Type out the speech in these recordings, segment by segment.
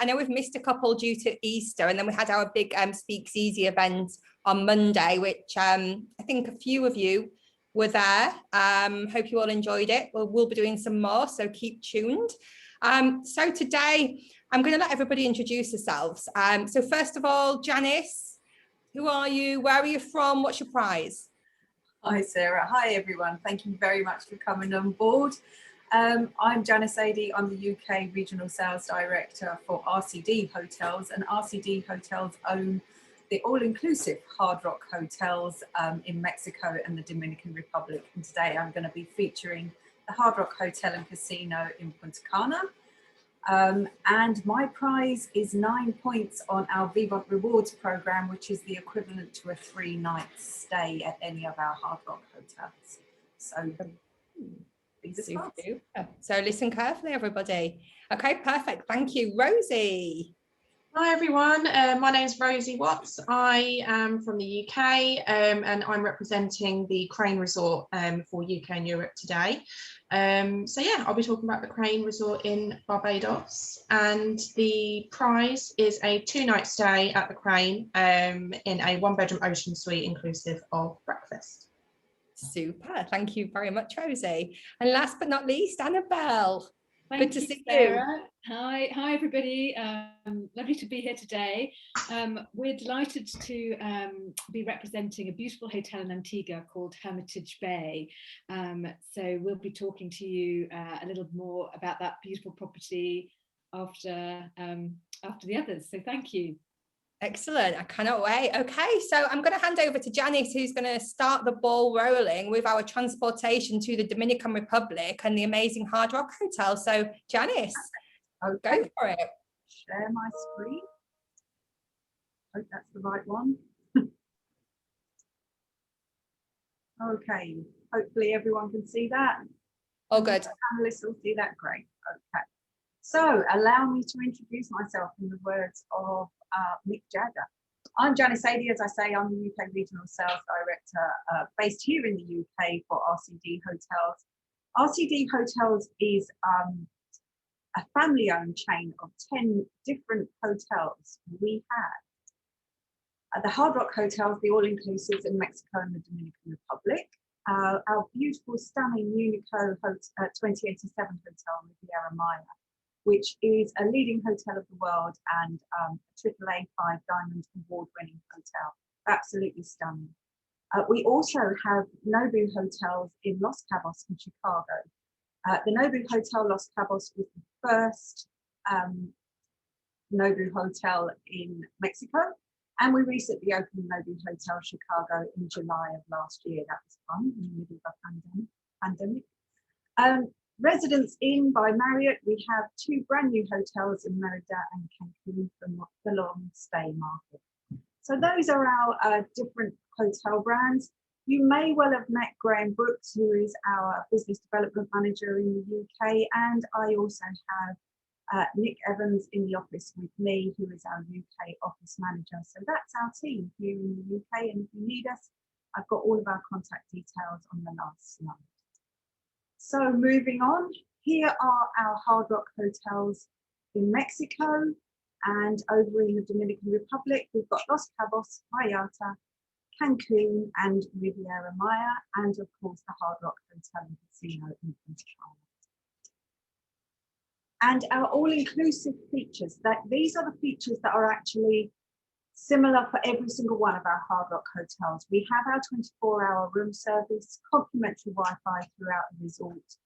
I know we've missed a couple due to Easter, and then we had our big Speaks Easy event on Monday, which I think a few of you were there. Hope you all enjoyed it. We'll be doing some more, so keep tuned. So today I'm going to let everybody introduce themselves. So first of all, Janice, who are you? Where are you from? What's your prize? Hi Sarah. Hi everyone. Thank you very much for coming on board. I'm Janice Adey. I'm the UK Regional Sales Director for Rcd Hotels, and Rcd Hotels own the all-inclusive Hard Rock Hotels in Mexico and the Dominican Republic. And today I'm going to be featuring the Hard Rock Hotel and Casino in Punta Cana. And my prize is 9 points on our Vivant Rewards program, which is the equivalent to a 3-night stay at any of our Hard Rock hotels. So, so listen carefully, everybody. Okay, perfect. Thank you, Rosie. Hi everyone, my name is Rosie Watts. I am from the UK and I'm representing the Crane Resort for UK and Europe today. So yeah, I'll be talking about the Crane Resort in Barbados, and the prize is a 2-night stay at the Crane in a 1-bedroom ocean suite inclusive of breakfast. Super, thank you very much, Rosie. And last but not least, Annabelle. Good to see Sarah. You. Hi everybody. Lovely to be here today. We're delighted to be representing a beautiful hotel in Antigua called Hermitage Bay. So we'll be talking to you a little more about that beautiful property after the others. So thank you. Excellent. I cannot wait. Okay, so I'm going to hand over to Janice, who's going to start the ball rolling with our transportation to the Dominican Republic and the amazing Hard Rock Hotel. So Janice, go for it. Share my screen. Hope that's the right one. Okay, hopefully everyone can see that. Oh, good. Analysts will see that. Great. Okay. So allow me to introduce myself in the words of Mick Jagger. I'm Janice Adey, as I say. I'm the UK Regional Sales Director based here in the UK for Rcd Hotels. Rcd Hotels is a family-owned chain of 10 different hotels. We have the Hard Rock Hotels, the all-inclusives in Mexico and the Dominican Republic. Our beautiful, stunning Unico 2087 Hotel Riviera Maya, which is a leading hotel of the world and a AAA 5-diamond award-winning hotel. Absolutely stunning. We also have Nobu Hotels in Los Cabos in Chicago. The Nobu Hotel Los Cabos was the first Nobu Hotel in Mexico, and we recently opened Nobu Hotel Chicago in July of last year. That was fun in the middle of a pandemic. Residence Inn by Marriott, we have 2 brand new hotels in Merida and Cancun for the long stay market. So those are our different hotel brands. You may well have met Graham Brooks, who is our business development manager in the UK, and I also have Nick Evans in the office with me, who is our UK office manager. So that's our team here in the UK, and if you need us, I've got all of our contact details on the last slide. So moving on, here are our Hard Rock hotels in Mexico, and over in the Dominican Republic, we've got Los Cabos, Vallarta, Cancun, and Riviera Maya, and of course the Hard Rock Hotel and Casino in Punta Cana. And our all-inclusive features, these are the features that are actually similar for every single one of our Hard Rock hotels. We have our 24-hour room service, complimentary Wi-Fi throughout the resort,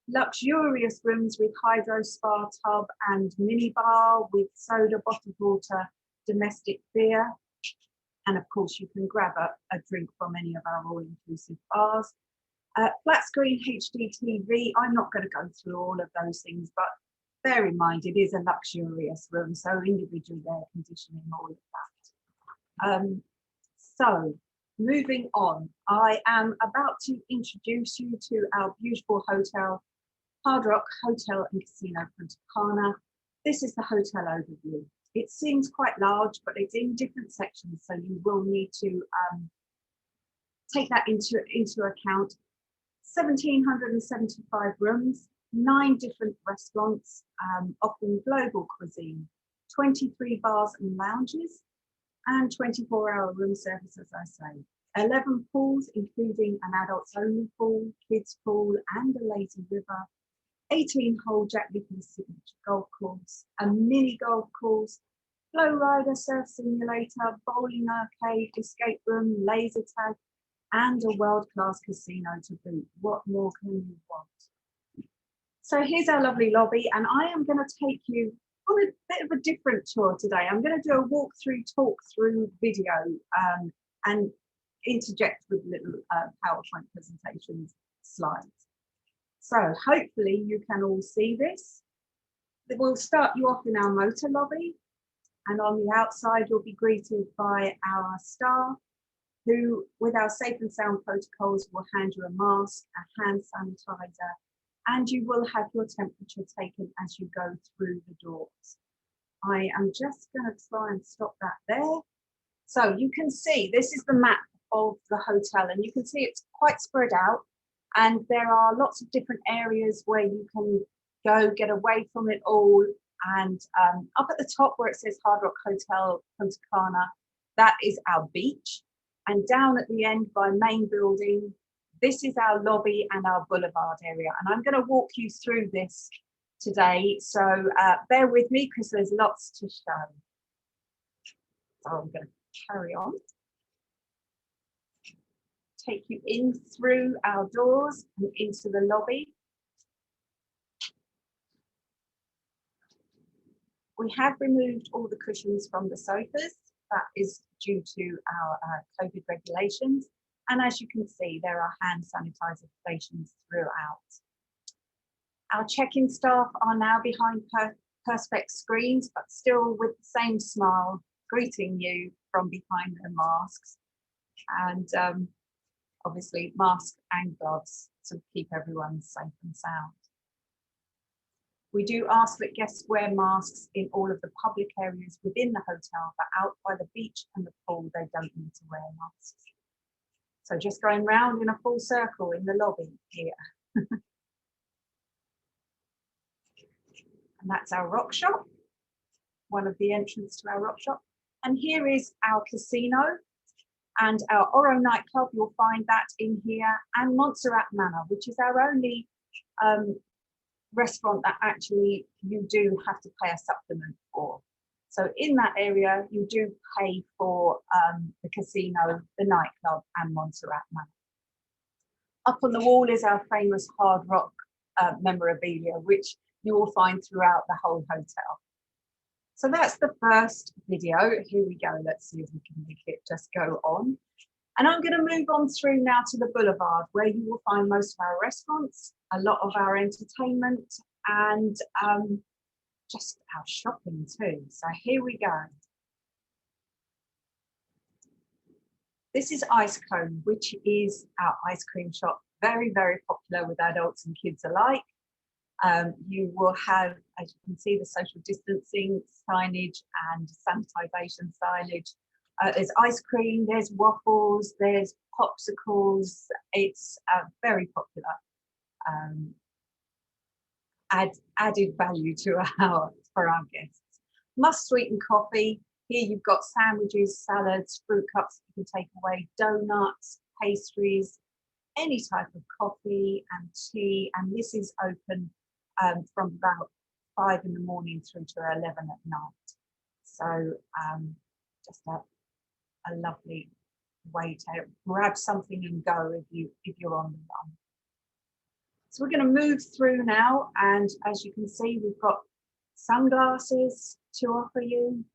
luxurious rooms with hydro spa tub and mini bar with soda, bottled water, domestic beer, and of course you can grab a drink from any of our all-inclusive bars. Flat screen HD TV, I'm not going to go through all of those things, but bear in mind it is a luxurious room, so individual air conditioning, all of that. So moving on, I am about to introduce you to our beautiful hotel, Hard Rock Hotel and Casino Punta Cana. This is the hotel overview. It seems quite large, but it's in different sections, so you will need to take that into account. 1,775 rooms, 9 different restaurants offering global cuisine. 23 bars and lounges, and 24-hour room service, as I say. 11 pools, including an adults only pool, kids pool, and a lazy river. 18-hole Jack Nicklaus signature golf course, a mini golf course, flow rider, surf simulator, bowling arcade, escape room, laser tag, and a world-class casino to boot. What more can you want? So here's our lovely lobby, and I am going to take you on a bit of a different tour today. I'm going to do a walk-through, talk-through video and interject with little PowerPoint presentations slides. So hopefully you can all see this. We'll start you off in our motor lobby, and on the outside you'll be greeted by our staff who, with our safe and sound protocols, will hand you a mask, a hand sanitizer, and you will have your temperature taken as you go through the doors. I am just going to try and stop that there. So you can see this is the map of the hotel, and you can see it's quite spread out, and there are lots of different areas where you can go get away from it all. And up at the top where it says Hard Rock Hotel Punta Cana, that is our beach, and down at the end by main building, this is our lobby and our boulevard area. And I'm going to walk you through this today, so bear with me because there's lots to show. So I'm going to carry on. Take you in through our doors and into the lobby. We have removed all the cushions from the sofas. That is due to our COVID regulations. And as you can see, there are hand sanitizer stations throughout. Our check-in staff are now behind perspex screens, but still with the same smile, greeting you from behind their masks. And obviously masks and gloves to keep everyone safe and sound. We do ask that guests wear masks in all of the public areas within the hotel, but out by the beach and the pool, they don't need to wear masks. So just going round in a full circle in the lobby here. And that's our rock shop, one of the entrance to our rock shop. And here is our casino and our Oro nightclub. You'll find that in here, and Montserrat Manor, which is our only restaurant that actually you do have to pay a supplement for. So in that area, you do pay for the casino, the nightclub, and Montserrat Manor. Up on the wall is our famous Hard Rock memorabilia, which you will find throughout the whole hotel. So that's the first video. Here we go. Let's see if we can make it just go on. And I'm going to move on through now to the boulevard, where you will find most of our restaurants, a lot of our entertainment, and just our shopping too. So here we go. This is Ice Cone, which is our ice cream shop. Very, very popular with adults and kids alike. You will have, as you can see, the social distancing signage and sanitisation signage. There's ice cream, there's waffles, there's popsicles. It's very popular. Added value to for our guests. Must sweeten coffee. Here you've got sandwiches, salads, fruit cups you can take away, donuts, pastries, any type of coffee and tea. And this is open from about 5 in the morning through to 11 at night. So just a lovely way to grab something and go if you're on the run. So we're going to move through now, and as you can see, we've got sunglasses to offer you.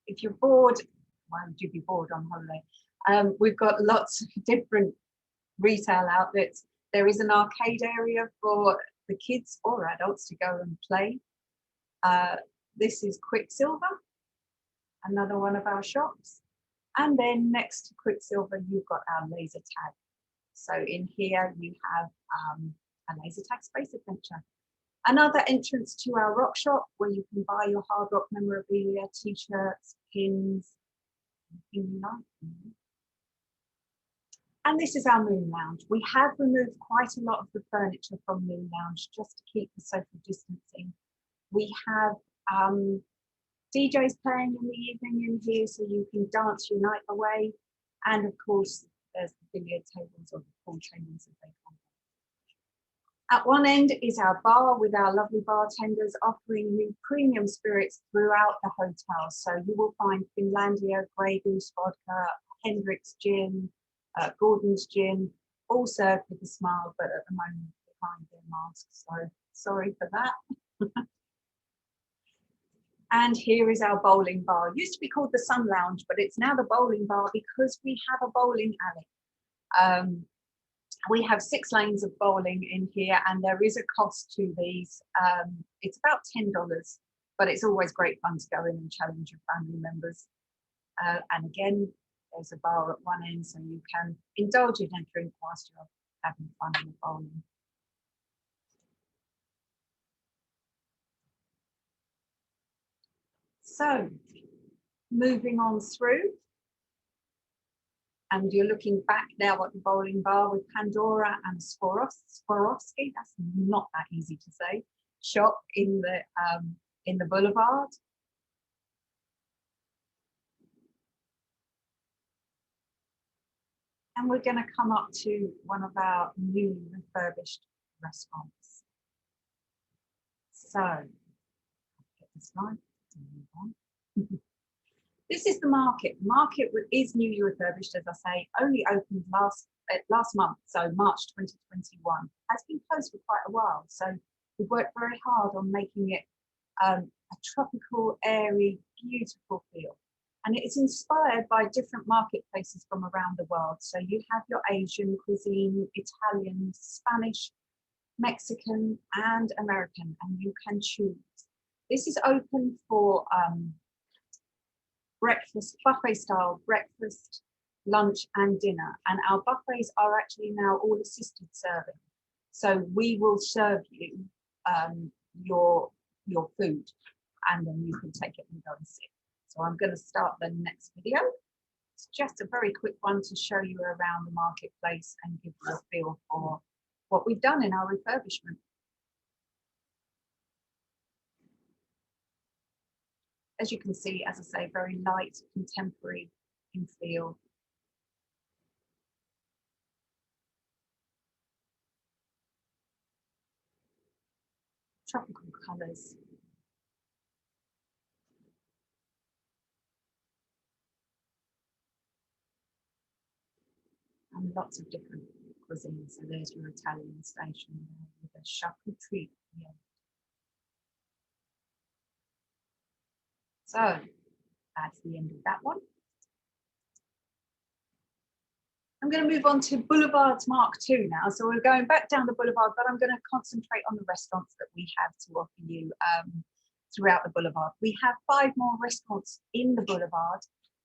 If you're bored, why would you be bored on holiday? We've got lots of different retail outlets. There is an arcade area for the kids or adults to go and play. This is Quicksilver, another one of our shops. And then next to Quicksilver, you've got our laser tag. So in here you have a laser tag space adventure. Another entrance to our rock shop, where you can buy your Hard Rock memorabilia, t-shirts, pins, anything you like. And this is our Moon Lounge. We have removed quite a lot of the furniture from Moon Lounge just to keep the social distancing. We have DJs playing in the evening in here, so you can dance your night away. And of course, there's the billiard tables or the pool tables as they call them. At one end is our bar with our lovely bartenders offering you premium spirits throughout the hotel. So you will find Finlandia, Grey Goose vodka, Hendrick's gin, Gordon's gin, all served with a smile, but at the moment behind their masks. So sorry for that. And here is our bowling bar. It used to be called the Sun Lounge, but it's now the bowling bar because we have a bowling alley. We have 6 lanes of bowling in here, and there is a cost to these. It's about $10, but it's always great fun to go in and challenge your family members. And again, there's a bar at one end, so you can indulge in a drink whilst you're having fun in the bowling. So, moving on through, and you're looking back now at the bowling bar with Pandora and Swarovski, that's not that easy to say, shop in the boulevard. And we're going to come up to one of our newly refurbished restaurants. So, get this right. This is the market. The market is newly refurbished, as I say, only opened last month, so March 2021. Has been closed for quite a while, so we've worked very hard on making it a tropical, airy, beautiful feel. And it's inspired by different marketplaces from around the world. So you have your Asian cuisine, Italian, Spanish, Mexican, and American, and you can choose. This is open for breakfast, buffet style breakfast, lunch and dinner. And our buffets are actually now all assisted serving. So we will serve you your food, and then you can take it and go and sit. So I'm going to start the next video. It's just a very quick one to show you around the marketplace and give you a feel for what we've done in our refurbishment. As you can see, as I say, very light, contemporary in feel. Tropical colours. And lots of different cuisines. So there's your Italian station there with a charcuterie. Yeah. So that's the end of that one. I'm going to move on to Boulevards Mark II now. So we're going back down the boulevard, but I'm going to concentrate on the restaurants that we have to offer you throughout the boulevard. We have 5 more restaurants in the boulevard,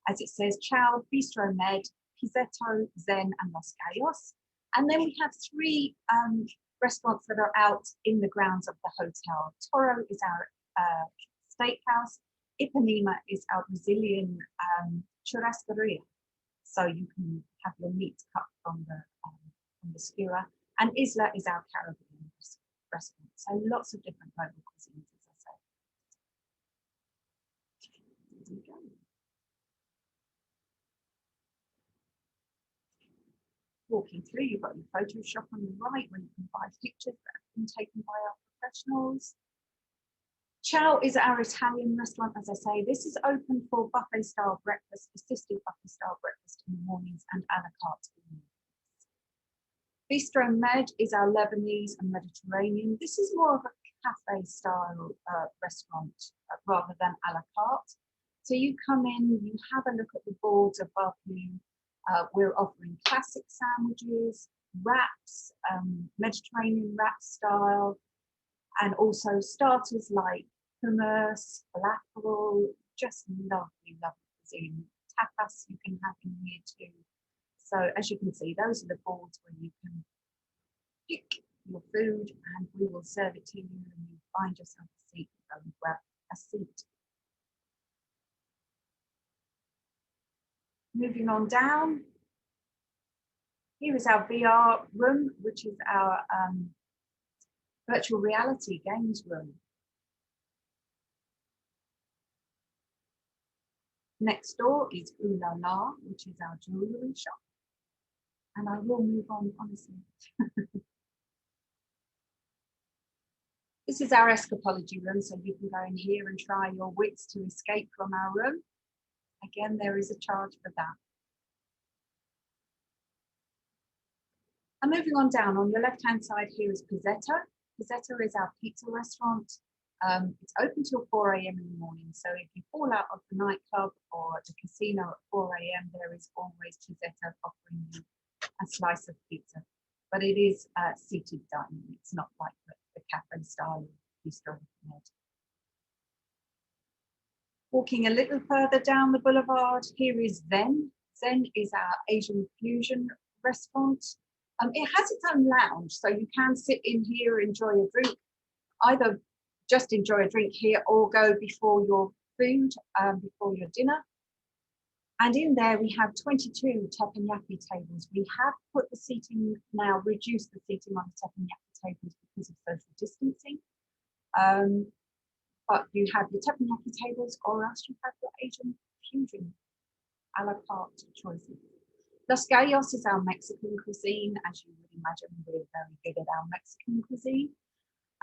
as it says, Chow, Bistro Med, Pizzetto, Zen, and Los Gallos. And then we have 3 restaurants that are out in the grounds of the hotel. Toro is our steakhouse. Ipanema is our Brazilian churrascaria. So you can have your meat cut from the skewer. And Isla is our Caribbean restaurant. So lots of different local cuisines, as I say. There we go. Walking through, you've got your photo shop on the right where you can buy pictures that have been taken by our professionals. Chow is our Italian restaurant, as I say. This is open for buffet style breakfast, assisted buffet style breakfast in the mornings and a la carte in the evenings. Bistro Med is our Lebanese and Mediterranean. This is more of a cafe style restaurant rather than a la carte. So you come in, you have a look at the boards above you. We're offering classic sandwiches, wraps, Mediterranean wrap style, and also starters like hummus, falafel, just lovely, lovely cuisine. Tapas you can have in here too. So as you can see, those are the boards where you can pick your food and we will serve it to you, and you find yourself a seat and go and grab a seat. Moving on down, here is our VR room, which is our virtual reality games room. Next door is Ooh La La, which is our jewellery shop. And I will move on, honestly. This is our escapology room, so you can go in here and try your wits to escape from our room. Again, there is a charge for that. And moving on down, on your left-hand side here is Pizzetta. Pizzetta is our pizza restaurant. It's open till 4 a.m. in the morning. So if you fall out of the nightclub or the casino at 4 a.m., there is always Pizzetta offering you a slice of pizza. But it is seated dining. It's not like the cafe style Bistro Med. Walking a little further down the boulevard, here is Zen. Zen is our Asian fusion restaurant. It has its own lounge, so you can sit in here, enjoy a drink, either just enjoy a drink here or go before your food, before your dinner. And in there we have 22 teppanyaki tables. We have put the seating now, reduced the seating on the teppanyaki tables because of social distancing. But you have your teppanyaki tables, or else you have your Asian fusion a la carte choices. Los Gallos is our Mexican cuisine. As you would imagine, we're very good at our Mexican cuisine.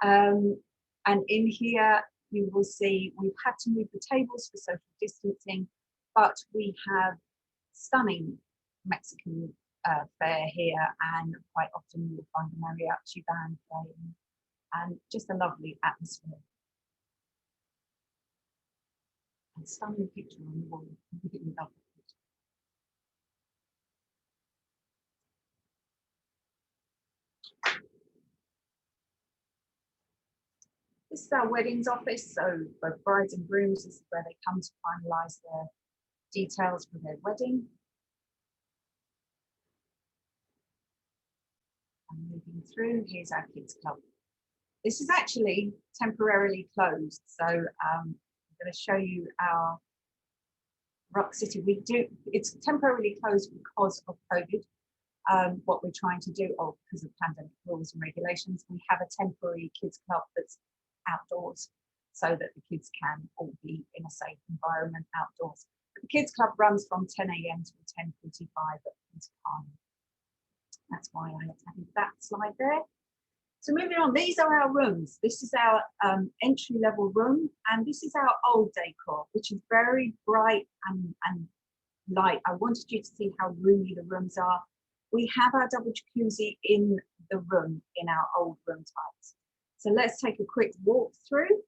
And in here, you will see we've had to move the tables for social distancing, but we have stunning Mexican fare here, and quite often you'll find a mariachi band playing, and just a lovely atmosphere. And stunning picture on the wall. Really love it. This is our weddings office, so for brides and grooms, this is where they come to finalise their details for their wedding. And moving through, here's our kids club. This is actually temporarily closed, so I'm going to show you our Rcd. It's temporarily closed because of COVID. What we're trying to do, or because of pandemic rules and regulations, we have a temporary kids club that's outdoors so that the kids can all be in a safe environment outdoors. But the kids club runs from 10 a.m. to 10:45 at this time. That's why I added that slide there. So moving on, these are our rooms. This is our entry-level room, and this is our old decor, which is very bright and light. I wanted you to see how roomy the rooms are. We have our double jacuzzi in the room, in our old room types. So let's take a quick walk through.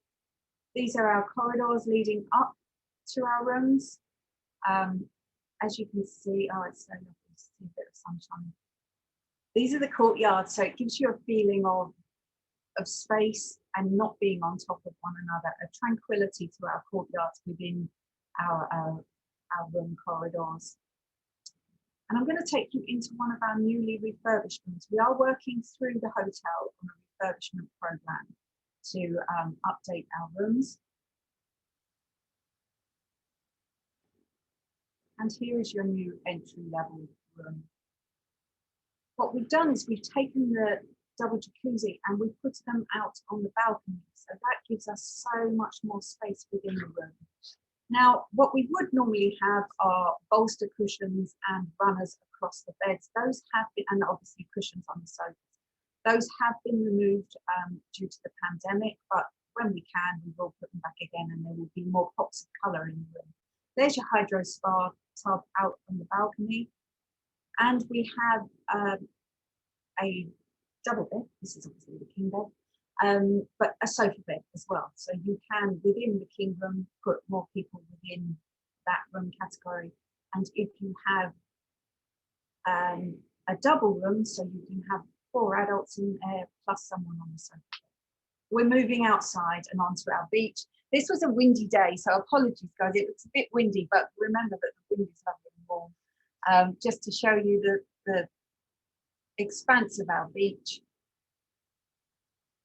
These are our corridors leading up to our rooms. As you can see, oh, it's so lovely to see a bit of sunshine. These are the courtyards, so it gives you a feeling of space and not being on top of one another, a tranquility to our courtyards within our room corridors. And I'm going to take you into one of our newly refurbished rooms. We are working through the hotel on a refurbishment program to update our rooms. And here is your new entry-level room. What we've done is we've taken the double jacuzzi and we've put them out on the balcony. So that gives us so much more space within the room. Now, what we would normally have are bolster cushions and runners across the beds. Those have been, and obviously cushions on the sofas. Those have been removed due to the pandemic, but when we can, we will put them back again, and there will be more pops of colour in the room. There's your hydro spa tub out on the balcony. And we have a double bed. This is obviously the king bed, but a sofa bed as well. So you can, within the king room, put more people within that room category. And if you have a double room, so you can have 4 adults in there plus someone on the sofa bed. We're moving outside and onto our beach. This was a windy day, so apologies, guys. It was a bit windy, but remember that the wind is lovely and warm. Just to show you the expanse of our beach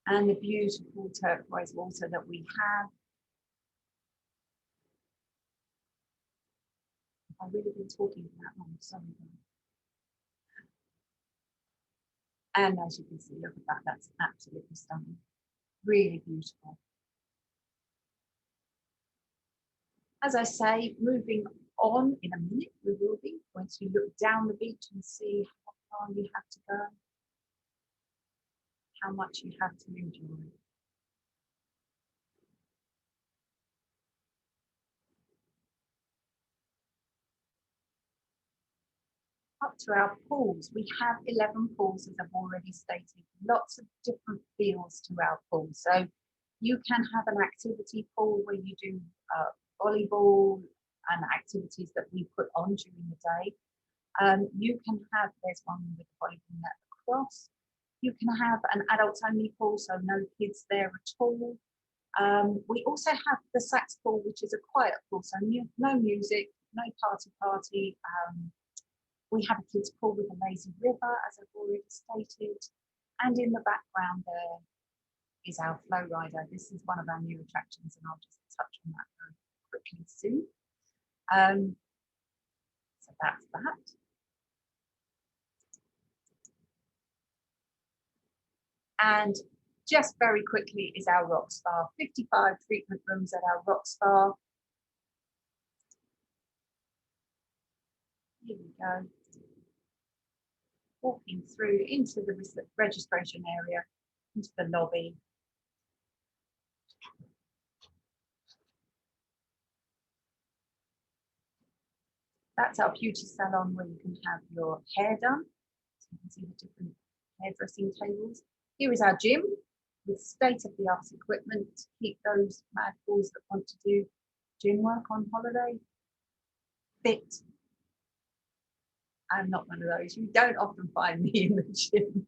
and the beautiful turquoise water that we have. I've really been talking for that long, sorry. And as you can see, look at that, that's absolutely stunning. Really beautiful. As I say, moving on in a minute, we will be, once you look down the beach and see how far you have to go, how much you have to enjoy. Up to our pools, we have 11 pools, as I've already stated, lots of different feels to our pools. So you can have an activity pool where you do volleyball and activities that we put on during the day. You can have, there's one with volleyball net across. You can have an adults only pool, so no kids there at all. We also have the sax pool, which is a quiet pool, so no music, no party. We have a kids pool with a lazy river, as I've already stated. And in the background there is our flow rider. This is one of our new attractions, and I'll just touch on that very quickly soon. So that's that. And just very quickly is our rock spa. 55 treatment rooms at our rock spa. Here we go. Walking through into the registration area, into the lobby. That's our beauty salon where you can have your hair done. So you can see the different hairdressing tables. Here is our gym with state-of-the-art equipment to keep those mad fools that want to do gym work on holiday fit. I'm not one of those. You don't often find me in the gym.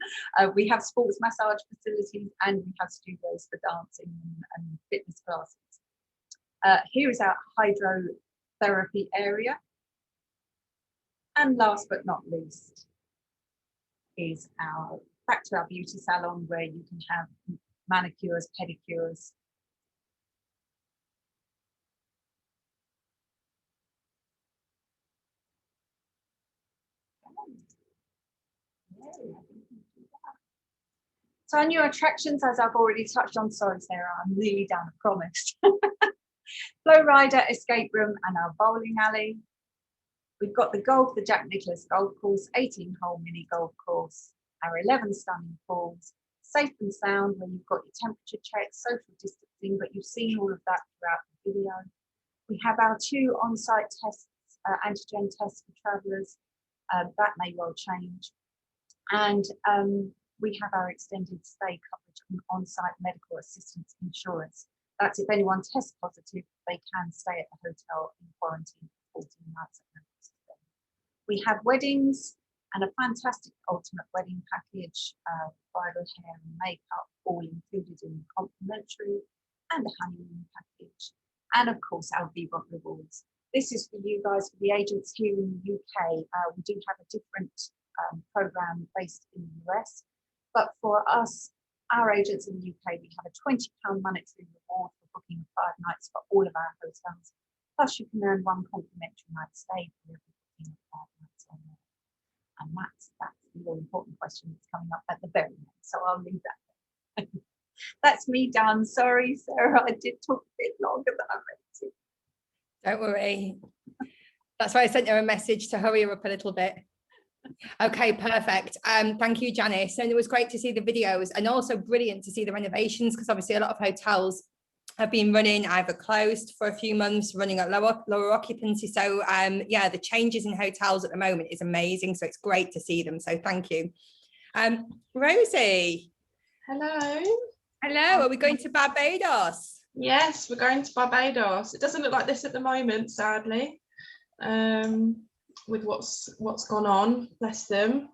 We have sports massage facilities and we have studios for dancing and fitness classes. Here is our hydrotherapy area. And last but not least is back to our beauty salon where you can have manicures, pedicures. So our new attractions, as I've already touched on, sorry Sarah, I'm nearly done, I promised. Flow rider, escape room and our bowling alley. We've got the golf, the Jack Nicklaus golf course, 18-hole mini golf course, our 11 stunning pools, safe and sound where you've got your temperature checks, social distancing, but you've seen all of that throughout the video. We have our 2 on-site tests, antigen tests for travellers. That may well change. And we have our extended stay coverage and on-site medical assistance insurance. That's if anyone tests positive, they can stay at the hotel in quarantine for 14 nights. We have weddings and a fantastic ultimate wedding package, bridal hair and makeup, all included in the complimentary, and a honeymoon package. And of course, our VBOT rewards. This is for you guys, for the agents here in the UK. We do have a different program based in the US, but for us, our agents in the UK, we have a £20 monetary reward for booking 5 nights for all of our hotels. Plus, you can earn 1 complimentary night stay for every booking of 5 nights on there. And that's the really important question that's coming up at the very end. So I'll leave that there. That's me done. Sorry, Sarah, I did talk a bit longer than I meant to. Don't worry. That's why I sent her a message to hurry her up a little bit. Okay, perfect. Thank you, Janice. And it was great to see the videos and also brilliant to see the renovations, because obviously a lot of hotels have been running either closed for a few months, running at lower occupancy. So yeah, the changes in hotels at the moment is amazing. So it's great to see them. So thank you. Rosie. Hello. Hello, are we going to Barbados? Yes, we're going to Barbados. It doesn't look like this at the moment, sadly, with what's gone on, bless them.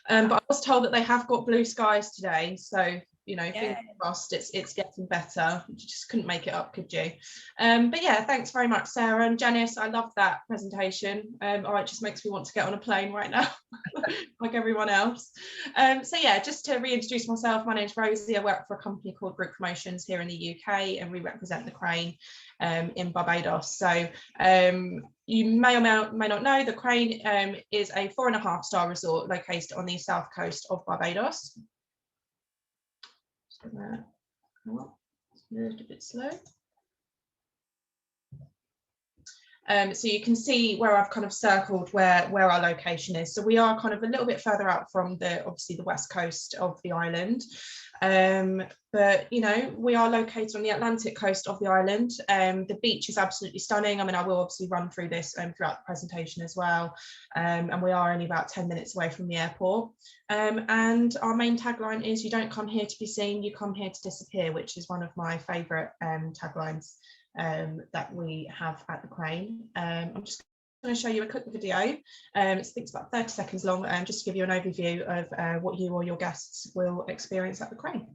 But I was told that they have got blue skies today, so you know, fingers crossed it's getting better. You just couldn't make it up, could you? But yeah, thanks very much, Sarah and Janice. I love that presentation. It just makes me want to get on a plane right now, like everyone else. So yeah, just to reintroduce myself, my name's Rosie. I work for a company called Group Promotions here in the UK, and we represent the Crane in Barbados. So you may or may not know, the Crane is a 4.5-star resort located on the south coast of Barbados. Moved a bit slow. So you can see where I've kind of circled where our location is. So we are kind of a little bit further out from obviously the west coast of the island. But you know, we are located on the Atlantic coast of the island. The beach is absolutely stunning. I mean, I will obviously run through this throughout the presentation as well. And we are only about 10 minutes away from the airport. And our main tagline is, "You don't come here to be seen, you come here to disappear," which is one of my favourite taglines that we have at the Crane. I'm just going to show you a quick video. It's about 30 seconds long, just to give you an overview of what you or your guests will experience at the Crane.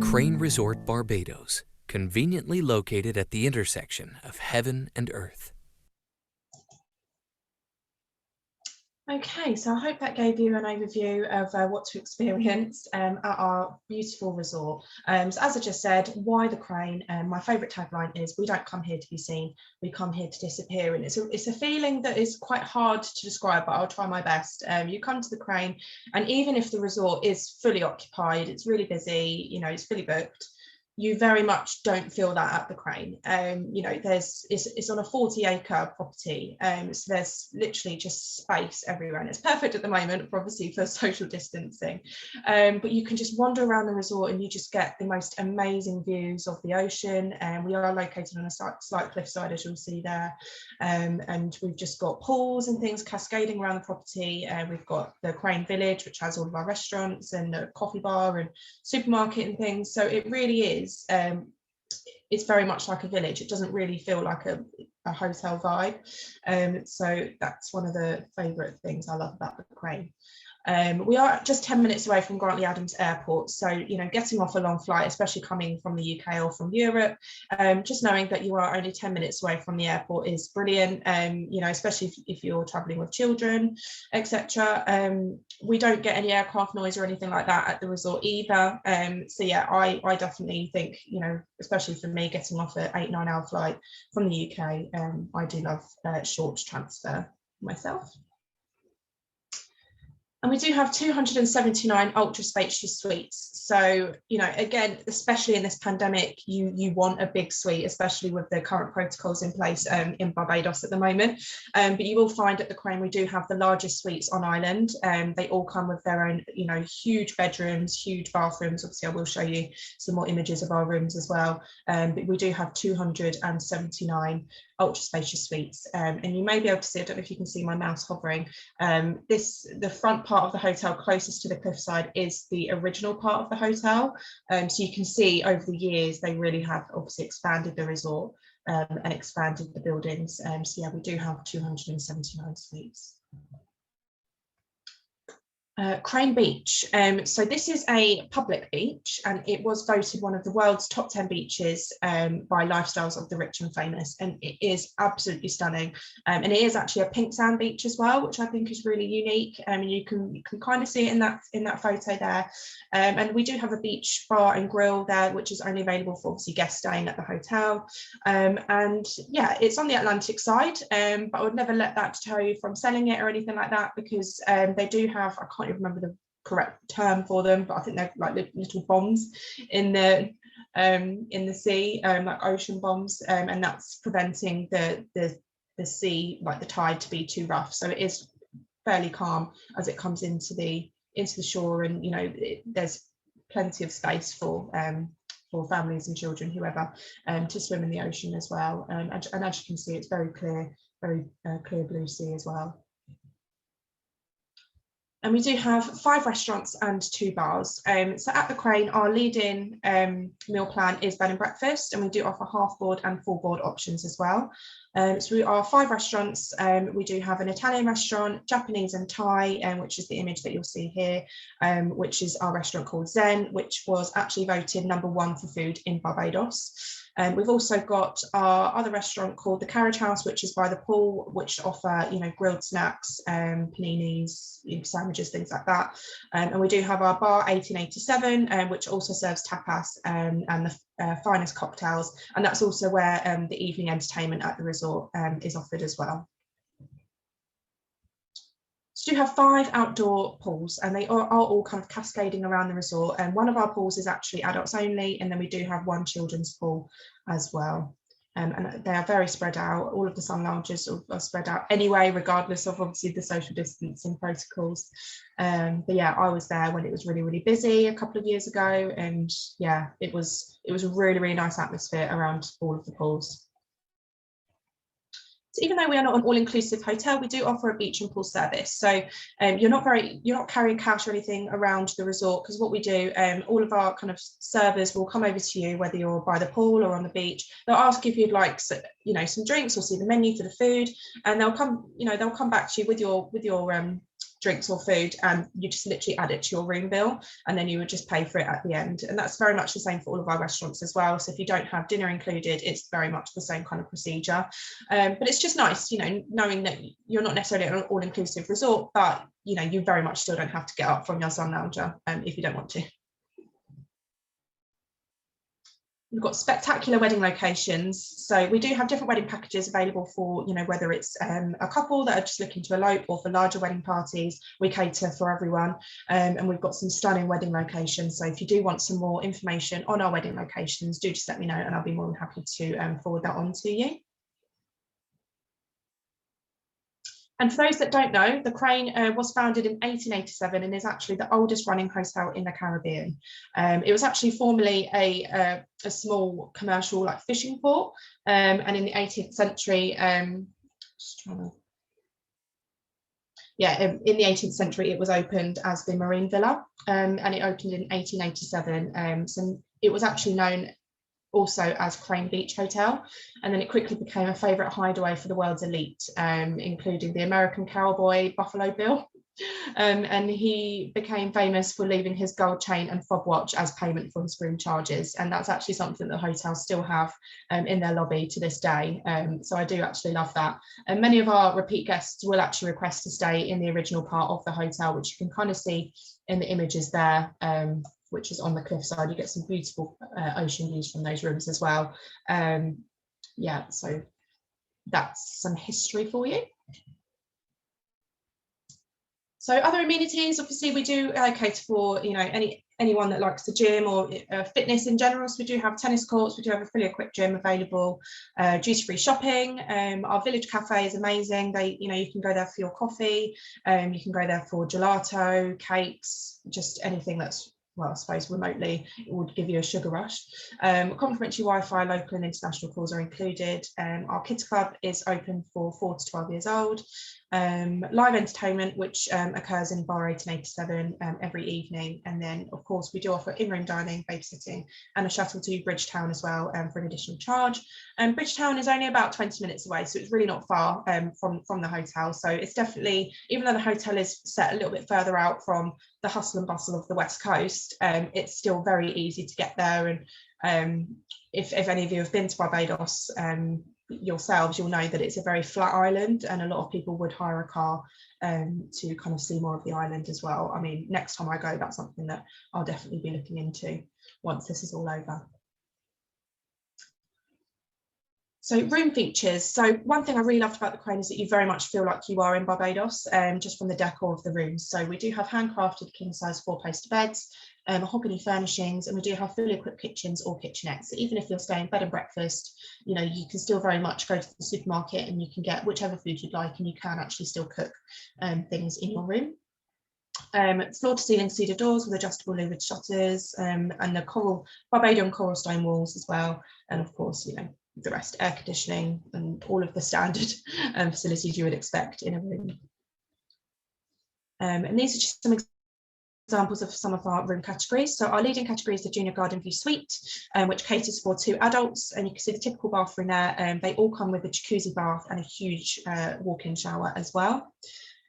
Crane Resort Barbados, conveniently located at the intersection of heaven and earth. Okay, so I hope that gave you an overview of what to experience at our beautiful resort. So as I just said, why the Crane? My favourite tagline is, "We don't come here to be seen, we come here to disappear." And it's a feeling that is quite hard to describe, but I'll try my best. You come to the Crane, and even if the resort is fully occupied, it's really busy, you know, it's fully booked, you very much don't feel that at the Crane. You know, it's on a 40-acre property, so there's literally just space everywhere, and it's perfect at the moment, obviously, for social distancing. But you can just wander around the resort and you just get the most amazing views of the ocean. And we are located on a slight cliffside, as you'll see there, and we've just got pools and things cascading around the property. We've got the Crane Village, which has all of our restaurants and a coffee bar and supermarket and things. So it really is. It's very much like a village. It doesn't really feel like a hotel vibe. So that's one of the favourite things I love about the Crane. We are just 10 minutes away from Grantley Adams Airport, so you know, getting off a long flight, especially coming from the UK or from Europe, just knowing that you are only 10 minutes away from the airport is brilliant. You know, especially if you're travelling with children, etc. We don't get any aircraft noise or anything like that at the resort either. So yeah, I definitely think, you know, especially for me, getting off an 8-9 hour flight from the UK, I do love short transfer myself. And we do have 279 ultra spacious suites. So, you know, again, especially in this pandemic, you want a big suite, especially with the current protocols in place in Barbados at the moment. But you will find at the Crane, we do have the largest suites on island. They all come with their own, you know, huge bedrooms, huge bathrooms. Obviously, I will show you some more images of our rooms as well. But we do have 279 ultra spacious suites, and you may be able to see, I don't know if you can see my mouse hovering, the front part of the hotel closest to the cliffside is the original part of the hotel. So you can see over the years they really have obviously expanded the resort and expanded the buildings. So yeah, we do have 279 suites. Crane Beach. So this is a public beach, and it was voted one of the world's top 10 beaches by Lifestyles of the Rich and Famous, and it is absolutely stunning. And it is actually a pink sand beach as well, which I think is really unique. And you can kind of see it in that photo there. And we do have a beach bar and grill there, which is only available for obviously guests staying at the hotel. And yeah, it's on the Atlantic side, but I would never let that deter you from selling it or anything like that, because they do have, I can't even remember the correct term for them, but I think they're like little bombs in the sea, like ocean bombs, and that's preventing the sea, like the tide, to be too rough. So it is fairly calm as it comes into the shore, and you know, there's plenty of space for families and children, whoever, to swim in the ocean as well. And as you can see, it's very clear blue sea as well. And we do have 5 restaurants and 2 bars. So at the Crane, our leading meal plan is bed and breakfast, and we do offer half board and full board options as well. So we are 5 restaurants. We do have an Italian restaurant, Japanese and Thai, which is the image that you'll see here, which is our restaurant called Zen, which was actually voted #1 for food in Barbados. We've also got our other restaurant called the Carriage House, which is by the pool, which offer, you know, grilled snacks, paninis, sandwiches, things like that. And we do have our bar 1887, which also serves tapas and the finest cocktails. And that's also where the evening entertainment at the resort is offered as well. So we do have 5 outdoor pools, and they are all kind of cascading around the resort. And one of our pools is actually adults only, and then we do have 1 children's pool as well. And they are very spread out. All of the sun lounges are spread out anyway, regardless of obviously the social distancing protocols. But yeah, I was there when it was really, really busy a couple of years ago, and yeah, it was a really, really nice atmosphere around all of the pools. So even though we are not an all-inclusive hotel, we do offer a beach and pool service. So you're not carrying cash or anything around the resort, because what we do, all of our kind of servers will come over to you, whether you're by the pool or on the beach. They'll ask if you'd like, you know, some drinks or see the menu for the food, and they'll come back to you with your drinks or food, and you just literally add it to your room bill, and then you would just pay for it at the end. And that's very much the same for all of our restaurants as well. So if you don't have dinner included, it's very much the same kind of procedure. But it's just nice, you know, knowing that you're not necessarily an all-inclusive resort, but you know, you very much still don't have to get up from your sun lounger if you don't want to. We've got spectacular wedding locations. So we do have different wedding packages available for, you know, whether it's a couple that are just looking to elope, or for larger wedding parties. We cater for everyone. And we've got some stunning wedding locations. So if you do want some more information on our wedding locations, do just let me know, and I'll be more than happy to forward that on to you. And for those that don't know, the Crane was founded in 1887 and is actually the oldest running hotel in the Caribbean. It was actually formerly a small commercial like fishing port, and in the 18th century, in the 18th century it was opened as the Marine Villa, and it opened in 1887. So it was actually known also as Crane Beach Hotel, and then it quickly became a favourite hideaway for the world's elite, including the American cowboy Buffalo Bill, and he became famous for leaving his gold chain and fob watch as payment for his room charges, and that's actually something that hotels still have in their lobby to this day. So I do actually love that, and many of our repeat guests will actually request to stay in the original part of the hotel, which you can kind of see in the images there, which is on the cliffside. You get some beautiful ocean views from those rooms as well. Yeah, so that's some history for you. So other amenities, obviously we do cater for, you know, anyone that likes the gym or fitness in general. So we do have tennis courts, we do have a fully equipped gym available, duty-free shopping. Our village cafe is amazing. You know, you can go there for your coffee, you can go there for gelato, cakes, just anything that's, well, I suppose remotely it would give you a sugar rush. Complimentary Wi-Fi, local and international calls are included. Our kids club is open for 4 to 12 years old. Live entertainment, which occurs in bar 1887 every evening, and then of course we do offer in-room dining, babysitting, and a shuttle to Bridgetown as well for an additional charge. Bridgetown is only about 20 minutes away, so it's really not far from the hotel. So it's definitely, even though the hotel is set a little bit further out from the hustle and bustle of the West Coast, it's still very easy to get there. And if any of you have been to Barbados yourselves, you'll know that it's a very flat island, and a lot of people would hire a car to kind of see more of the island as well. I mean, next time I go, that's something that I'll definitely be looking into once this is all over. So room features. So one thing I really loved about the Crane is that you very much feel like you are in Barbados, just from the decor of the rooms. So we do have handcrafted king-size 4-poster beds, mahogany furnishings, and we do have fully equipped kitchens or kitchenettes. So even if you're staying bed and breakfast, you know, you can still very much go to the supermarket and you can get whichever food you'd like, and you can actually still cook things in your room. Floor to ceiling cedar doors with adjustable louvered shutters, and the Barbadian coral stone walls as well. And of course, you know, the rest, air conditioning and all of the standard facilities you would expect in a room. And these are just some examples of some of our room categories. So our leading category is the Junior Garden View Suite, which caters for 2 adults, and you can see the typical bathroom there. They all come with a jacuzzi bath and a huge walk-in shower as well.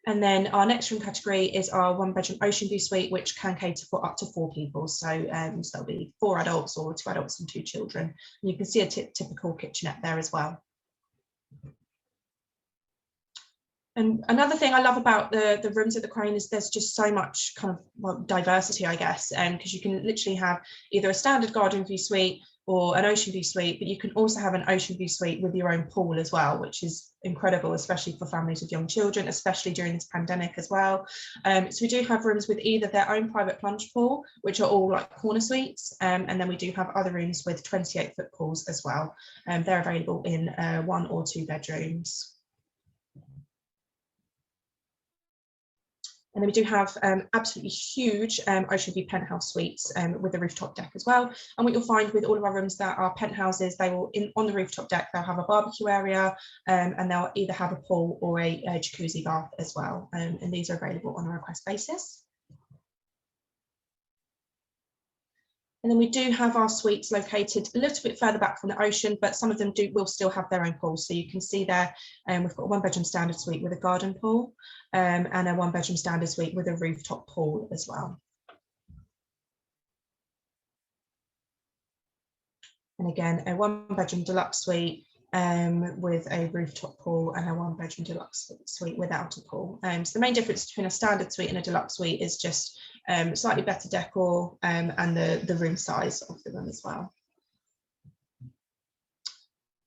And then our next room category is our 1-bedroom ocean view suite, which can cater for up to 4 people. So, so there'll be 4 adults or 2 adults and 2 children. And you can see a typical kitchenette there as well. And another thing I love about the rooms at the Crane is there's just so much kind of diversity, I guess, because you can literally have either a standard garden view suite or an ocean view suite, but you can also have an ocean view suite with your own pool as well, which is incredible, especially for families with young children, especially during this pandemic as well. So we do have rooms with either their own private plunge pool, which are all like corner suites, and then we do have other rooms with 28-foot pools as well. They're available in 1 or 2 bedrooms. And then we do have absolutely huge ocean view penthouse suites with a rooftop deck as well. And what you'll find with all of our rooms that are penthouses, they will, on the rooftop deck, they'll have a barbecue area, and they'll either have a pool or a jacuzzi bath as well. And these are available on a request basis. And then we do have our suites located a little bit further back from the ocean, but some of them will still have their own pools. So you can see there, we've got a 1-bedroom standard suite with a garden pool, and a 1-bedroom standard suite with a rooftop pool as well. And again, a 1-bedroom deluxe suite with a rooftop pool, and a 1-bedroom deluxe suite without a pool. So the main difference between a standard suite and a deluxe suite is just slightly better decor, and the room size of the room as well.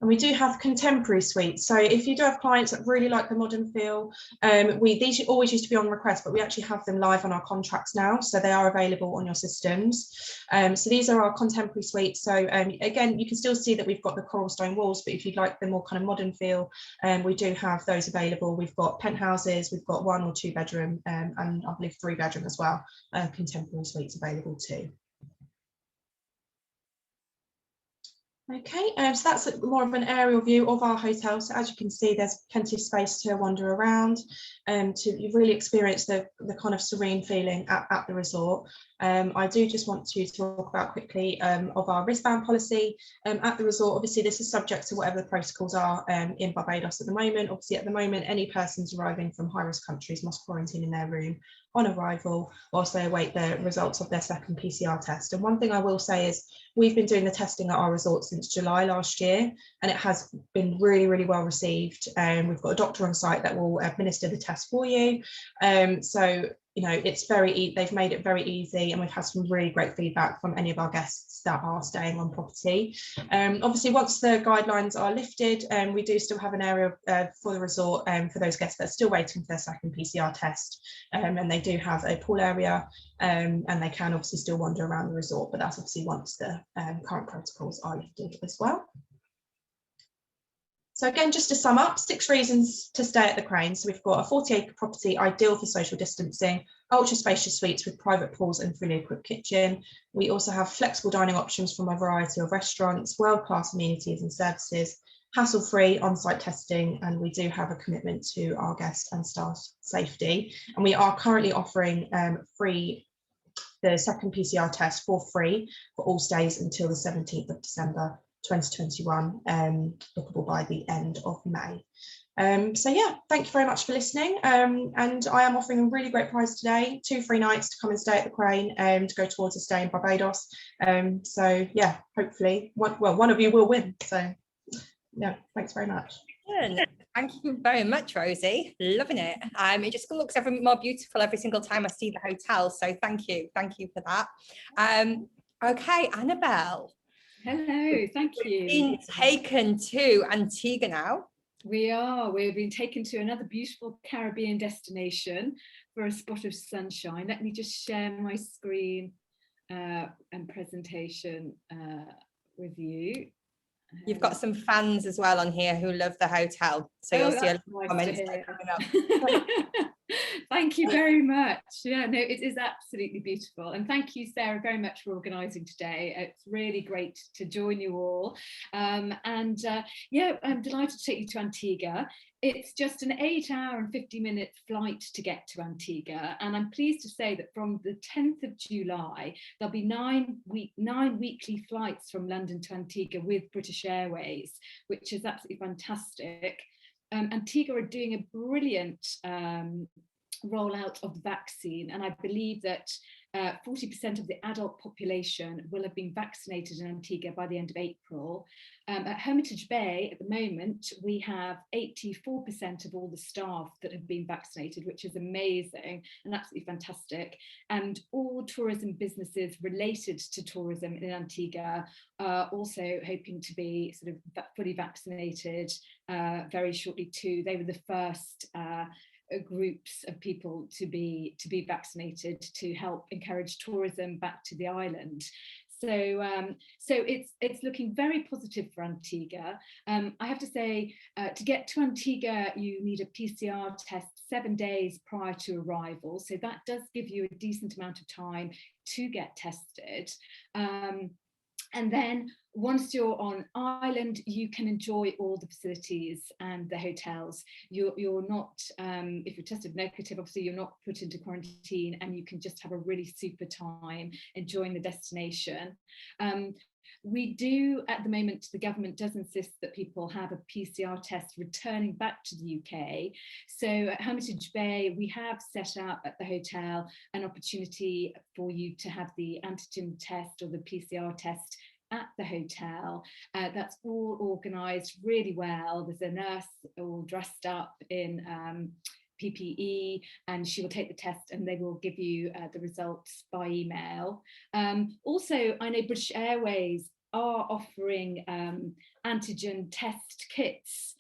And we do have contemporary suites. So if you do have clients that really like the modern feel, these always used to be on request, but we actually have them live on our contracts now. So they are available on your systems. So these are our contemporary suites. So again, you can still see that we've got the coral stone walls, but if you'd like the more kind of modern feel, we do have those available. We've got penthouses, we've got 1 or 2 bedroom, and I believe 3 bedroom as well, contemporary suites available too. Okay, so that's more of an aerial view of our hotel. So as you can see, there's plenty of space to wander around, to really experience the kind of serene feeling at the resort. I do just want to talk about quickly of our wristband policy at the resort. Obviously, this is subject to whatever the protocols are in Barbados at the moment. Obviously, at the moment, any persons arriving from high-risk countries must quarantine in their room on arrival whilst they await the results of their second PCR test. And one thing I will say is we've been doing the testing at our resort since July last year, and it has been really, really well received. We've got a doctor on site that will administer the test for you. So, you know, it's they've made it very easy, and we've had some really great feedback from any of our guests that are staying on property. Obviously, once the guidelines are lifted, we do still have an area for the resort for those guests that are still waiting for their second PCR test, and they do have a pool area, and they can obviously still wander around the resort, but that's obviously once the current protocols are lifted as well. So again, just to sum up, 6 reasons to stay at the Crane. So we've got a 40-acre property ideal for social distancing, ultra spacious suites with private pools and fully equipped kitchen. We also have flexible dining options from a variety of restaurants, world-class amenities and services, hassle-free on-site testing, and we do have a commitment to our guest and staff safety. And we are currently offering the second PCR test for free for all stays until the 17th of December 2021, bookable by the end of May. So yeah, thank you very much for listening, and I am offering a really great prize today, 2 free nights to come and stay at the Crane, to go towards a stay in Barbados. So yeah, hopefully one of you will win. So yeah, thanks very much. Thank you very much, Rosie. Loving it. It just looks every more beautiful every single time I see the hotel. So thank you for that. Okay, Annabelle. Hello, thank you. Been taken to Antigua now. We've been taken to another beautiful Caribbean destination for a spot of sunshine. Let me just share my screen and presentation with you. You've got some fans as well on here who love the hotel, so you'll see a lot of comments coming up. Thank you very much. Yeah, no, it is absolutely beautiful. And thank you, Sarah, very much for organising today. It's really great to join you all. Yeah, I'm delighted to take you to Antigua. It's just an 8-hour and 50-minute flight to get to Antigua. And I'm pleased to say that from the 10th of July, there'll be 9 weekly flights from London to Antigua with British Airways, which is absolutely fantastic. Antigua are doing a brilliant rollout of the vaccine, and I believe that 40% of the adult population will have been vaccinated in Antigua by the end of April. At Hermitage Bay at the moment, we have 84% of all the staff that have been vaccinated, which is amazing and absolutely fantastic. And all tourism businesses related to tourism in Antigua are also hoping to be sort of fully vaccinated very shortly too. They were the first groups of people to be vaccinated to help encourage tourism back to the island. So it's looking very positive for Antigua. I have to say, to get to Antigua, you need a PCR test 7 days prior to arrival. So that does give you a decent amount of time to get tested. And then once you're on island, you can enjoy all the facilities and the hotels. You're not, if you're tested negative, obviously you're not put into quarantine, and you can just have a really super time enjoying the destination. We do, at the moment, the government does insist that people have a PCR test returning back to the UK. So at Hermitage Bay, we have set up at the hotel an opportunity for you to have the antigen test or the PCR test at the hotel. That's all organised really well. There's a nurse all dressed up in PPE, and she will take the test and they will give you the results by email. Also, I know British Airways are offering antigen test kits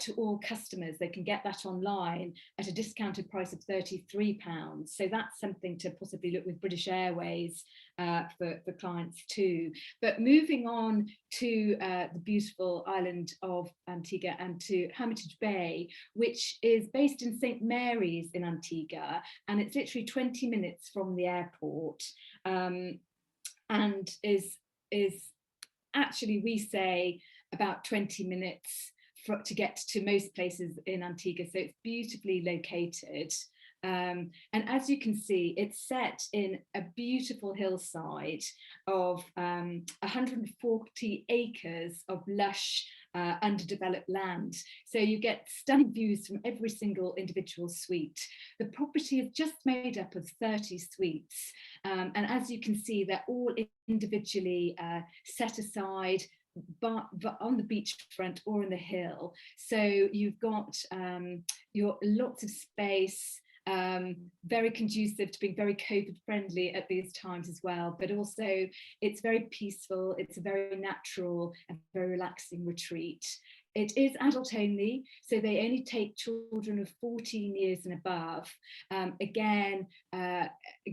to all customers. They can get that online at a discounted price of £33. So that's something to possibly look with British Airways for clients too. But moving on to the beautiful island of Antigua and to Hermitage Bay, which is based in St. Mary's in Antigua, and it's literally 20 minutes from the airport, and is actually, we say, about 20 minutes to get to most places in Antigua, so it's beautifully located. And as you can see, it's set in a beautiful hillside of 140 acres of lush underdeveloped land. So you get stunning views from every single individual suite. The property is just made up of 30 suites. And as you can see, they're all individually set aside, but on the beachfront or in the hill. So you've got your lots of space, very conducive to being very COVID friendly at these times as well, but also it's very peaceful, it's a very natural and very relaxing retreat. It is adult only, so they only take children of 14 years and above, again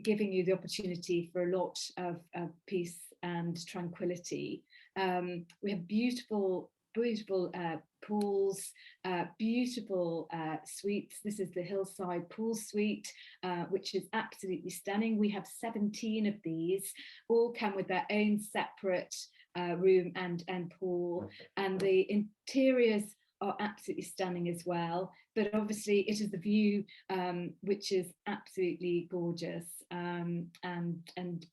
giving you the opportunity for a lot of peace and tranquility. We have beautiful pools, beautiful suites. This is the Hillside pool suite, which is absolutely stunning. We have 17 of these, all come with their own separate room and pool, and the interiors are absolutely stunning as well. But obviously it is the view which is absolutely gorgeous, and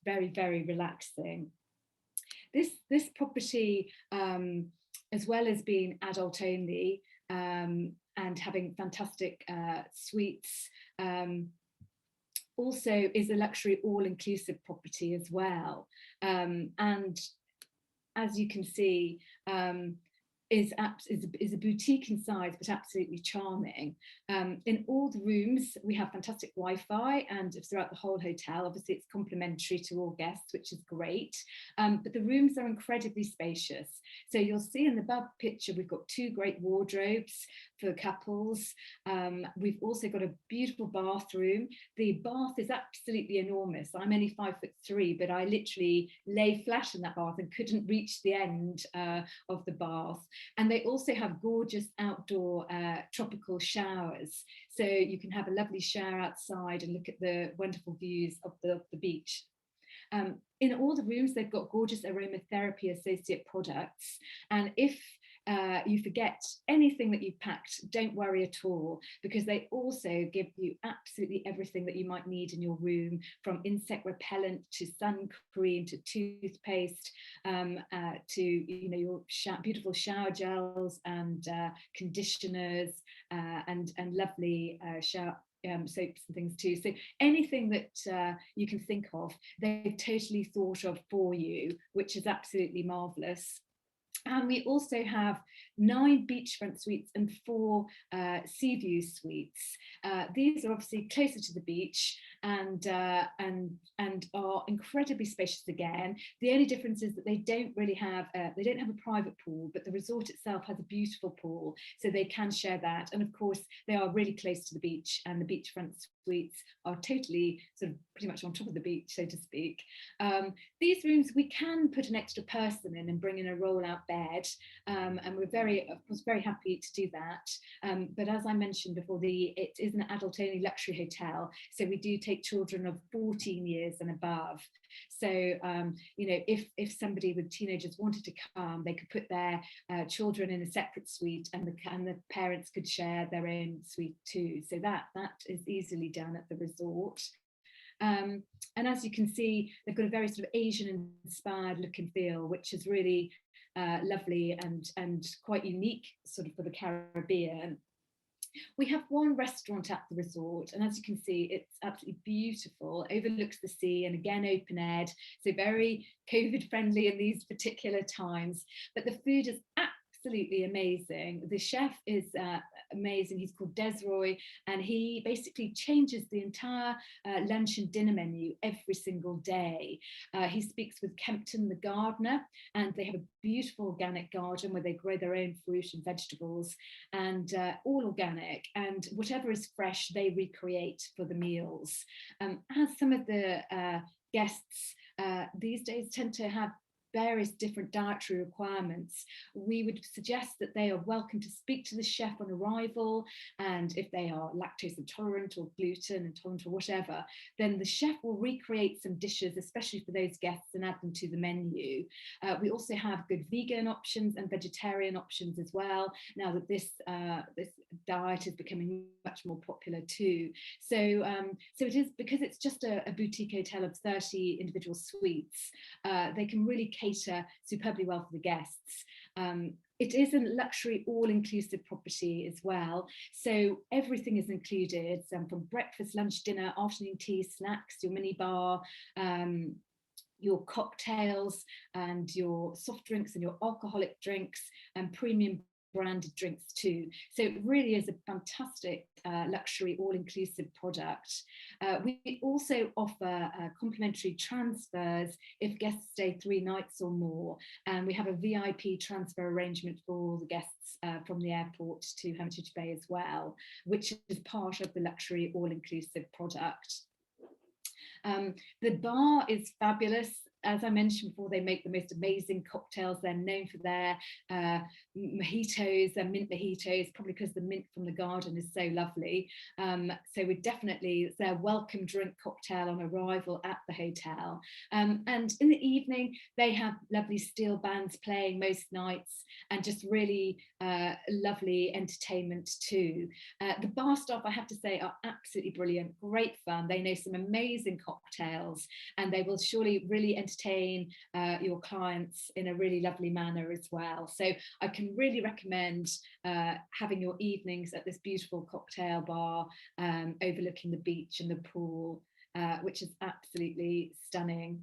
very, very relaxing. This property, as well as being adult only and having fantastic suites, also is a luxury all-inclusive property as well. And as you can see, is a boutique in size, but absolutely charming. In all the rooms, we have fantastic Wi-Fi, and throughout the whole hotel, obviously it's complimentary to all guests, which is great. But the rooms are incredibly spacious. So you'll see in the above picture, we've got 2 great wardrobes for couples. We've also got a beautiful bathroom. The bath is absolutely enormous. I'm only 5'3", but I literally lay flat in that bath and couldn't reach the end of the bath. And they also have gorgeous outdoor tropical showers. So you can have a lovely shower outside and look at the wonderful views of the beach. In all the rooms, they've got gorgeous aromatherapy associate products. And if you forget anything that you've packed, don't worry at all, because they also give you absolutely everything that you might need in your room, from insect repellent to sun cream to toothpaste, to your beautiful shower gels and conditioners, and lovely shower soaps and things too. So anything that you can think of, they've totally thought of for you, which is absolutely marvelous. And we also have 9 beachfront suites and 4 sea view suites. These are obviously closer to the beach and are incredibly spacious again. The only difference is that they don't have a private pool, but the resort itself has a beautiful pool, so they can share that. And of course, they are really close to the beach, and the beachfront suites are totally sort of pretty much on top of the beach, so to speak. These rooms, we can put an extra person in and bring in a roll-out bed, and we're of course very happy to do that. But as I mentioned before, it is an adult-only luxury hotel, so we do take children of 14 years and above. So if somebody with teenagers wanted to come, they could put their children in a separate suite, and the parents could share their own suite too. So that is easily done at the resort. And as you can see, they've got a very sort of Asian inspired look and feel, which is really lovely and quite unique sort of for the Caribbean. We have one restaurant at the resort, and as you can see, it's absolutely beautiful, overlooks the sea, and again open aired, so very COVID friendly in these particular times. But the food is absolutely amazing. The chef is amazing. He's called Desroy, and he basically changes the entire lunch and dinner menu every single day. He speaks with Kempton, the gardener, and they have a beautiful organic garden where they grow their own fruit and vegetables, and all organic, and whatever is fresh they recreate for the meals. As some of the guests these days tend to have various different dietary requirements, we would suggest that they are welcome to speak to the chef on arrival, and if they are lactose intolerant or gluten intolerant or whatever, then the chef will recreate some dishes especially for those guests and add them to the menu. We also have good vegan options and vegetarian options as well, now that this diet is becoming much more popular too. So it is, because it's just a boutique hotel of 30 individual suites, they can really cater superbly well for the guests. It is a luxury all-inclusive property as well, so everything is included, from breakfast, lunch, dinner, afternoon tea, snacks, your mini bar, your cocktails and your soft drinks and your alcoholic drinks, and premium branded drinks too. So it really is a fantastic luxury all-inclusive product. We also offer complimentary transfers if guests stay 3 nights or more, and we have a VIP transfer arrangement for all the guests from the airport to Hermitage Bay as well, which is part of the luxury all-inclusive product. The bar is fabulous. As I mentioned before, they make the most amazing cocktails. They're known for their mojitos, their mint mojitos, probably because the mint from the garden is so lovely. So it's their welcome drink cocktail on arrival at the hotel. And in the evening, they have lovely steel bands playing most nights, and just really lovely entertainment too. The bar staff, I have to say, are absolutely brilliant, great fun. They know some amazing cocktails, and they will surely really entertain your clients in a really lovely manner as well. So I can really recommend having your evenings at this beautiful cocktail bar overlooking the beach and the pool, which is absolutely stunning.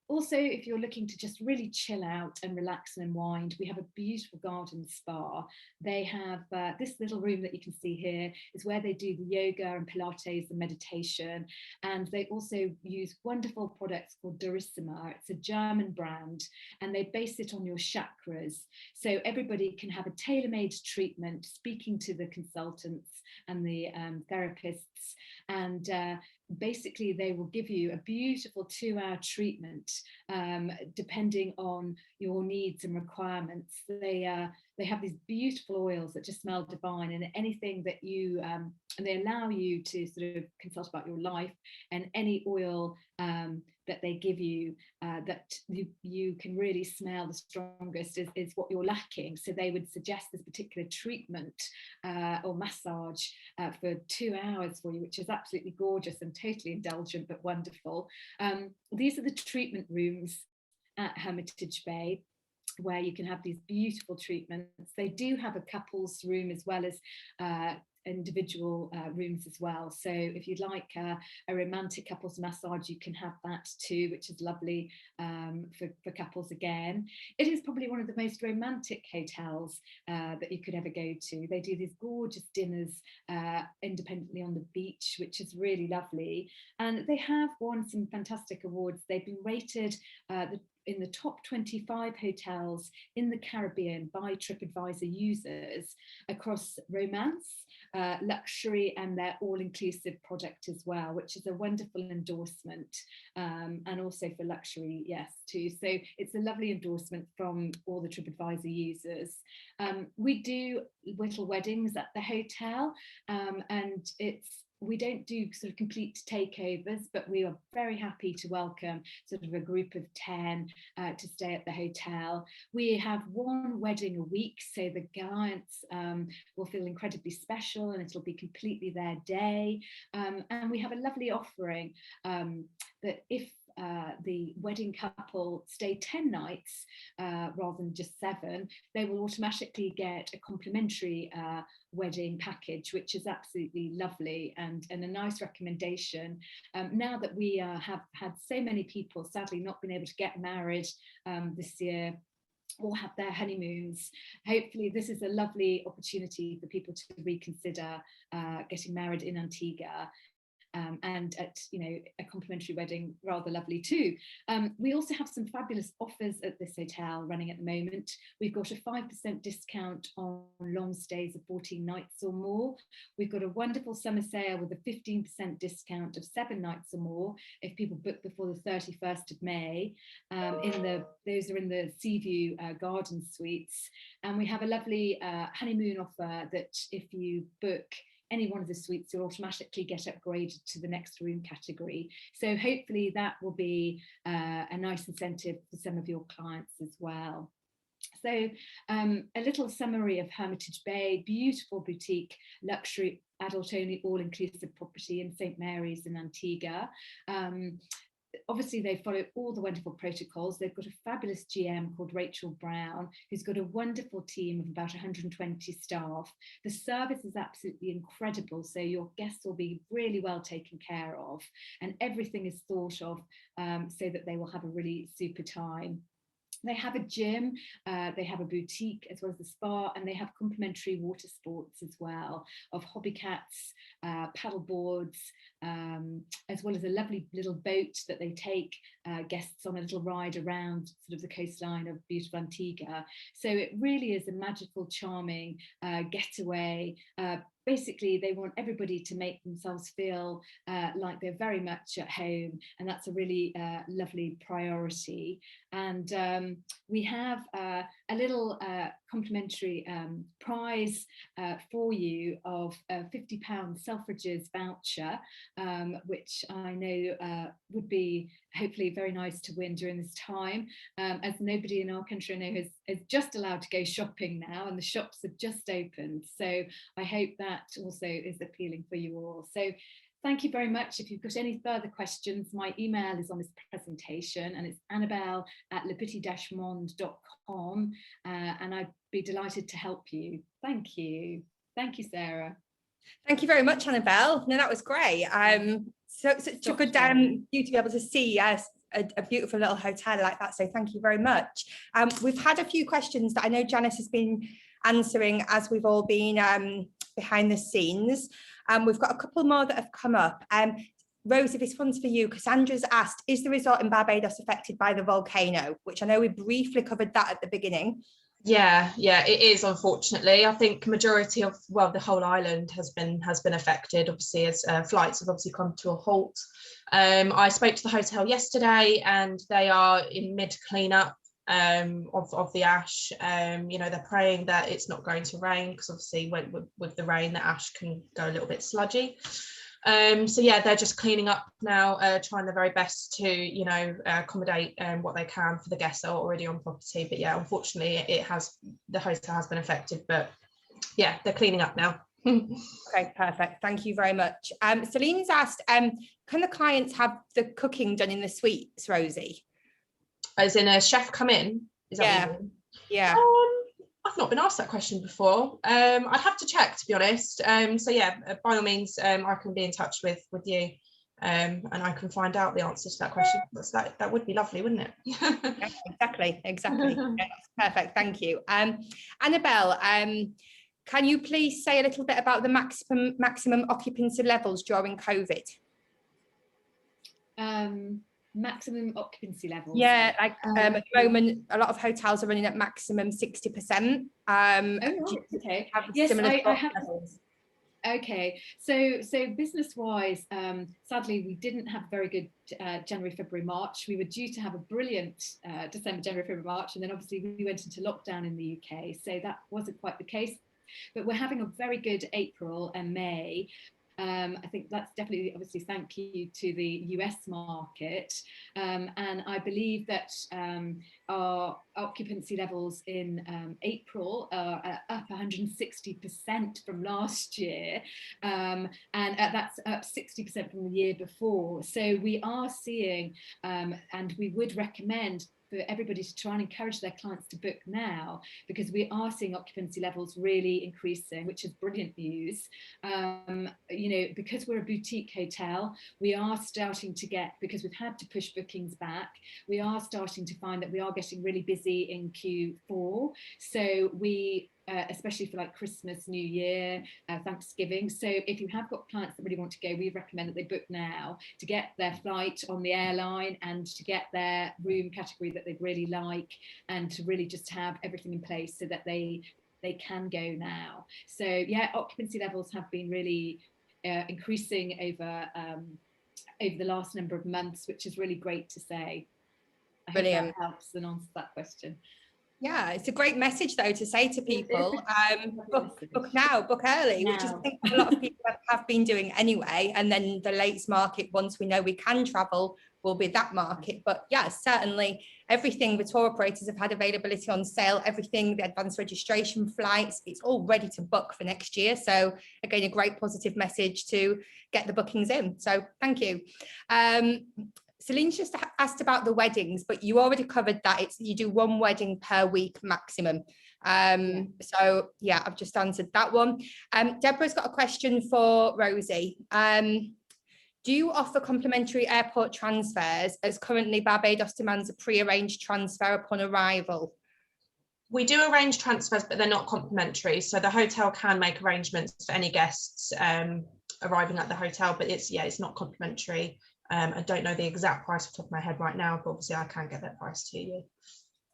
Also, if you're looking to just really chill out and relax and unwind, we have a beautiful garden spa. They have this little room that you can see here is where they do the yoga and Pilates and meditation. And they also use wonderful products called Durissima. It's a German brand, and they base it on your chakras. So everybody can have a tailor-made treatment, speaking to the consultants and the therapists. And basically they will give you a beautiful 2-hour treatment depending on your needs and requirements. They have these beautiful oils that just smell divine, and anything that you and they allow you to sort of consult about your life, and any oil that they give you that you can really smell the strongest is what you're lacking. So they would suggest this particular treatment or massage for 2 hours for you, which is absolutely gorgeous and totally indulgent but wonderful. These are the treatment rooms at Hermitage Bay, where you can have these beautiful treatments. They do have a couples room as well as individual rooms as well. So if you'd like a romantic couples massage, you can have that too, which is lovely for couples again. It is probably one of the most romantic hotels that you could ever go to. They do these gorgeous dinners independently on the beach, which is really lovely. And they have won some fantastic awards. They've been rated in the top 25 hotels in the Caribbean by TripAdvisor users across romance, luxury, and their all-inclusive product as well, which is a wonderful endorsement, and also for luxury, yes, too. So it's a lovely endorsement from all the TripAdvisor users. We do little weddings at the hotel, and we don't do sort of complete takeovers, but we are very happy to welcome sort of a group of 10 to stay at the hotel. We have one wedding a week, so the clients will feel incredibly special, and it'll be completely their day. And we have a lovely offering that if the wedding couple stay 10 nights rather than just 7, they will automatically get a complimentary wedding package, which is absolutely lovely and a nice recommendation. Now that we have had so many people sadly not been able to get married this year or have their honeymoons, hopefully this is a lovely opportunity for people to reconsider getting married in Antigua. And at a complimentary wedding, rather lovely too. We also have some fabulous offers at this hotel running at the moment. We've got a 5% discount on long stays of 14 nights or more. We've got a wonderful summer sale with a 15% discount of 7 nights or more if people book before the 31st of May. Those are in the Seaview Garden Suites. And we have a lovely honeymoon offer that if you book any one of the suites, you'll automatically get upgraded to the next room category. So hopefully that will be a nice incentive for some of your clients as well. So a little summary of Hermitage Bay, beautiful boutique luxury adult-only all-inclusive property in St. Mary's in Antigua. Obviously, they follow all the wonderful protocols. They've got a fabulous GM called Rachel Brown, who's got a wonderful team of about 120 staff. The service is absolutely incredible, so your guests will be really well taken care of, and everything is thought of so that they will have a really super time. They have a gym, they have a boutique as well as a spa, and they have complimentary water sports as well, of hobby cats, paddle boards, as well as a lovely little boat that they take guests on a little ride around sort of the coastline of beautiful Antigua. So it really is a magical, charming getaway. Basically, they want everybody to make themselves feel like they're very much at home, and that's a really lovely priority. And we have a little complimentary prize for you of a £50 Selfridges voucher, which I know would be hopefully very nice to win during this time, as nobody in our country I know is just allowed to go shopping now, and the shops have just opened. So I hope that also is appealing for you all. So thank you very much. If you've got any further questions, my email is on this presentation, and it's annabelle@lepetit-monde.com, and I'd be delighted to help you. Thank you. Thank you, Sarah. Thank you very much, Annabelle. No, that was great. So such a good you to be able to see a beautiful little hotel like that. So thank you very much. We've had a few questions that I know Janice has been answering as we've all been behind the scenes. We've got a couple more that have come up. Rosie, this one's for you. Cassandra's asked, is the resort in Barbados affected by the volcano? Which I know we briefly covered that at the beginning. Yeah, it is, unfortunately. I think majority of, well, the whole island has been affected, obviously, as flights have obviously come to a halt. I spoke to the hotel yesterday and they are in mid cleanup of the ash. You know, they're praying that it's not going to rain, because obviously with the rain, the ash can go a little bit sludgy. So yeah, they're just cleaning up now, trying their very best to, you know, accommodate what they can for the guests that are already on property. But yeah, unfortunately, the hotel has been affected, but yeah, they're cleaning up now. Okay, perfect. Thank you very much. Celine's asked, can the clients have the cooking done in the suites, Rosie? As in a chef come in? Is that Yeah. what you mean? Yeah. I've not been asked that question before. I'd have to check, to be honest. So yeah, by all means, I can be in touch with you, and I can find out the answer to that question. That would be lovely, wouldn't it? Yeah, exactly. Yeah, that's perfect. Thank you. Annabelle, can you please say a little bit about the maximum occupancy levels during COVID? Maximum occupancy levels. Yeah, like at the moment, a lot of hotels are running at maximum 60%. Okay. Yes, I have. Levels? Okay, so business-wise, sadly, we didn't have very good January, February, March. We were due to have a brilliant December, January, February, March, and then obviously we went into lockdown in the UK, so that wasn't quite the case. But we're having a very good April and May. I think that's definitely, obviously, thank you to the US market. And I believe that our occupancy levels in April are up 160% from last year. And that's up 60% from the year before. So we are seeing, and we would recommend for everybody to try and encourage their clients to book now, because we are seeing occupancy levels really increasing, which is brilliant news. You know, because we're a boutique hotel, we are starting to get, because we've had to push bookings back, we are starting to find that we are getting really busy in Q4. So we especially for like Christmas, New Year, Thanksgiving. So if you have got clients that really want to go, we recommend that they book now to get their flight on the airline and to get their room category that they really like, and to really just have everything in place so that they can go now. So yeah, occupancy levels have been really increasing over the last number of months, which is really great to say. Brilliant. Hope that helps and answers that question. Yeah, it's a great message though to say to people, book now, book early, which is I think a lot of people have been doing anyway. And then the lates market, once we know we can travel, will be that market. But yeah, certainly everything the tour operators have had availability on sale, everything, the advanced registration flights, it's all ready to book for next year. So again, a great positive message to get the bookings in. So thank you. Celine's just asked about the weddings, but you already covered that. You do one wedding per week maximum. So yeah, I've just answered that one. Deborah's got a question for Rosie. Do you offer complimentary airport transfers, as currently Barbados demands a pre-arranged transfer upon arrival? We do arrange transfers, but they're not complimentary. So the hotel can make arrangements for any guests arriving at the hotel, but it's not complimentary. I don't know the exact price off the top of my head right now, but obviously I can get that price to you.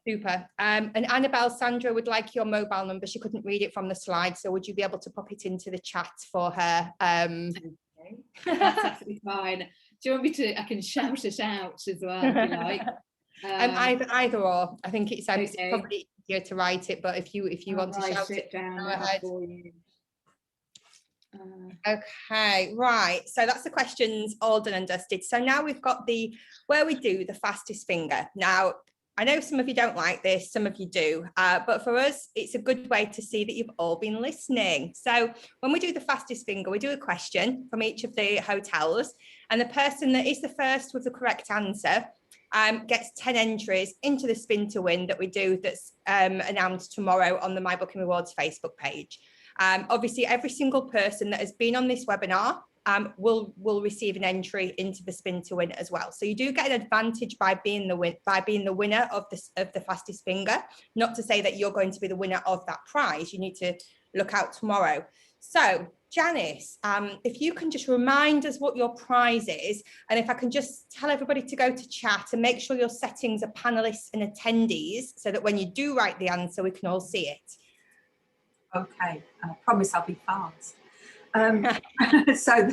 Super. And Annabelle, Sandra would like your mobile number. She couldn't read it from the slide, so would you be able to pop it into the chat for her? Okay. That's absolutely fine. Do you want me to? I can shout it out as well if you like. Either or. I think it's probably easier to write it, but if you want to shout it down for you. Okay, right, so that's the questions all done and dusted. So now we've got where we do the fastest finger. Now I know some of you don't like this, some of you do, but for us it's a good way to see that you've all been listening. So when we do the fastest finger, we do a question from each of the hotels, and the person that is the first with the correct answer gets 10 entries into the spin to win that we do, that's announced tomorrow on the My Booking Rewards Facebook page. Obviously, every single person that has been on this webinar will receive an entry into the spin to win as well. So you do get an advantage by being the winner of the fastest finger. Not to say that you're going to be the winner of that prize. You need to look out tomorrow. So Janice, if you can just remind us what your prize is, and if I can just tell everybody to go to chat and make sure your settings are panelists and attendees, so that when you do write the answer, we can all see it. Okay, I promise I'll be fast. So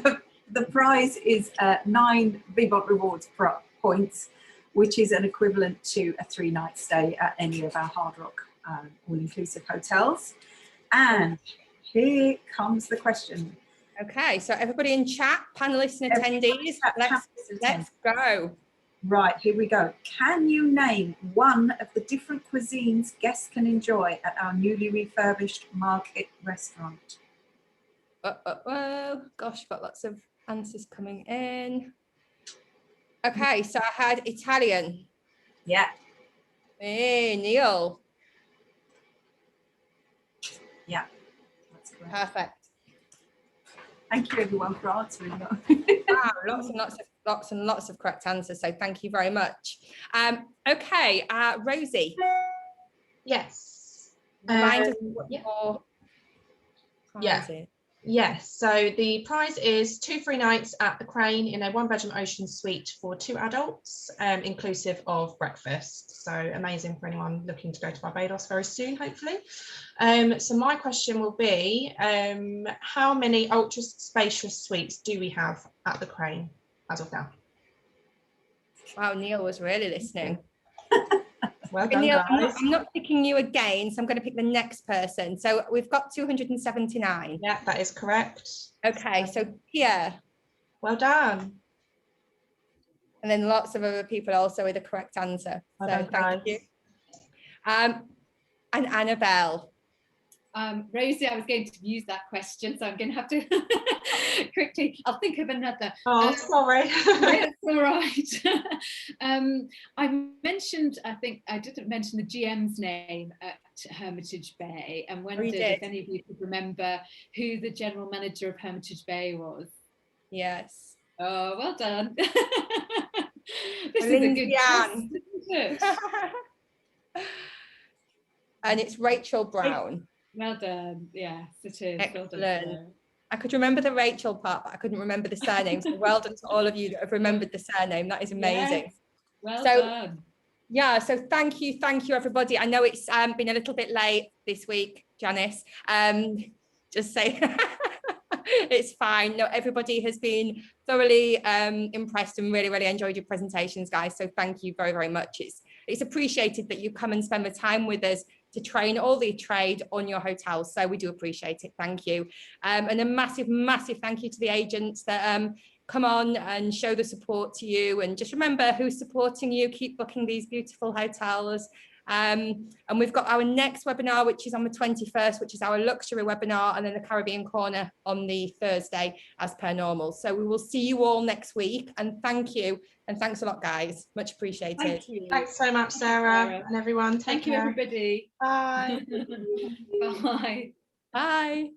the prize is 9 VBOT Rewards points, which is an equivalent to a 3-night stay at any of our Hard Rock all-inclusive hotels. And here comes the question. Okay, so everybody in chat, panelists and attendees, let's go. Right, here we go. Can you name one of the different cuisines guests can enjoy at our newly refurbished market restaurant? Gosh, got lots of answers coming in. Okay, so I had Italian. Yeah. Hey, Neil. Yeah, that's correct. Perfect. Thank you everyone for answering that. Wow, lots and lots of correct answers. So thank you very much. Okay, Rosie. Yes. Remind us what your prize is. Yes, so the prize is 2 free nights at the Crane in a 1-bedroom ocean suite for 2 adults, inclusive of breakfast. So amazing for anyone looking to go to Barbados very soon, hopefully. So my question will be, how many ultra spacious suites do we have at the Crane as of now? Wow, Neil was really listening. Well done, Neil, guys. I'm not picking you again, so I'm going to pick the next person. So we've got 279. Yeah, that is correct. Okay, so Pierre. Well done. And then lots of other people also with the correct answer. Well So done, thank guys. you. And Annabelle. Rosie, I was going to use that question, so I'm going to have to quickly, I'll think of another. Oh, sorry. It's all right. I mentioned, I think I didn't mention the GM's name at Hermitage Bay, and wondered if any of you could remember who the general manager of Hermitage Bay was. Yes. Oh, well done. This is a good test, isn't it? And it's Rachel Brown. Well done. Yes, it is. Excellent. Well done. I could remember the Rachel part, but I couldn't remember the surname. So well done to all of you that have remembered the surname. That is amazing. Yes. Well done. Yeah, so thank you everybody. I know it's been a little bit late this week, Janice. Just say it's fine. No, everybody has been thoroughly impressed and really enjoyed your presentations, guys. So thank you very much. It's appreciated that you come and spend the time with us to train all the trade on your hotels. So we do appreciate it. Thank you. And a massive thank you to the agents that come on and show the support to you. And just remember who's supporting you. Keep booking these beautiful hotels. And we've got our next webinar, which is on the 21st, which is our luxury webinar, and then the Caribbean Corner on the Thursday as per normal. So we will see you all next week, and thank you. And thanks a lot, guys. Much appreciated. Thank you. Thanks so much, Sarah, and everyone. Thank you, everybody. Bye. Bye. Bye.